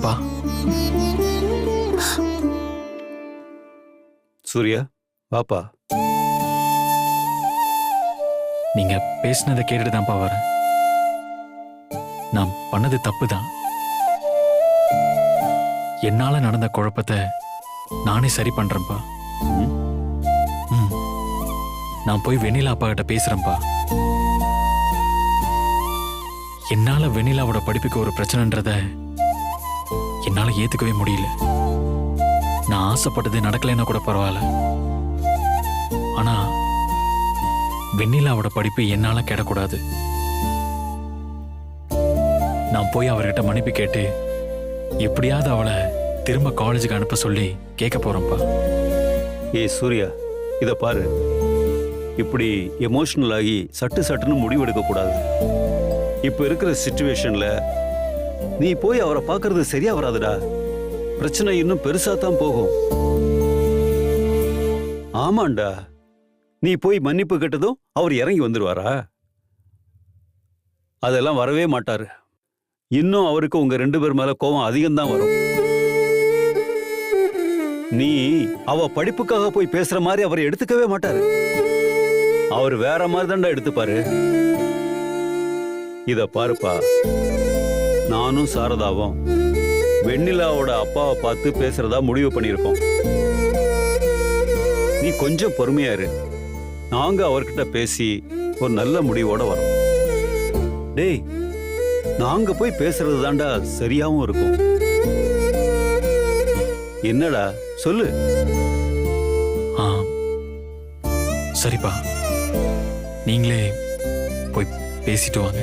பா. சூர்யா, வாப்பா. நீங்க பேசினதை கேட்டுட்டு தான்ப்பா வரேன். நான் பண்ணது தப்பு தான். என்னால நடந்த குழப்பத்தை நானே சரி பண்றேன்ப்பா. நான் போய் வெண்ணிலா அப்பா கிட்ட பேசுறேன்ப்பா. என்னால வெண்ணிலாவோட படிப்புக்கு ஒரு பிரச்சனைன்றத என்னால ஏத்துக்கவே முடியல. நான் ஆசைப்பட்டது நடக்கலைன்னா கூட பரவாயில்ல. ஆனா வெண்ணிலாவோட படிப்பு என்னால கெடக்கூடாது. நான் போய் அவர்கிட்ட மன்னிப்பு கேட்டு எப்படியாவது அவளை திரும்ப காலேஜுக்கு அனுப்ப சொல்லி கேட்க போறேன்ப்பா. ஏய் சூர்யா, இத பாரு. இப்படி எமோஷனல் ஆகி சட்டுன்னு முடிவெடுக்க கூடாது. இப்ப இருக்கிற சிச்சுவேஷன்ல நீ போய் அவரை பார்க்கறது சரியா வராதுடா. பிரச்சனை இன்னும் பெருசா தான் போகும். ஆமாண்டா, நீ போய் மன்னிப்பு கேட்டதும் அவர் இறங்கி வந்துருவாரா? அதெல்லாம் வரவே மாட்டாரு. இன்னும் அவருக்கு உங்க 2 பேர் மேல கோபம் அதிகம்தான் வரும். நீ அவ படிப்புக்காக போய் பேசுற மாதிரி அவரை எடுத்துக்கவே மாட்டாரு. அவர் வேற மாதிரி தான்டா எடுத்துப்பாரு. இத பாருப்பா, நானும் சாரதாவும் வெண்ணிலாவோட அப்பாவை பார்த்து பேசுறதா முடிவு பண்ணியிருக்கோம். நீ கொஞ்சம் பொறுமையா இரு. நாங்க அவர்கிட்ட பேசி ஒரு நல்ல முடிவோட வரோம். டேய், நாங்க போய் பேசுறது தாண்டா சரியாவும் இருக்கும். என்னடா சொல்லு. சரிப்பா, நீங்களே போய் பேசிட்டு வாங்க.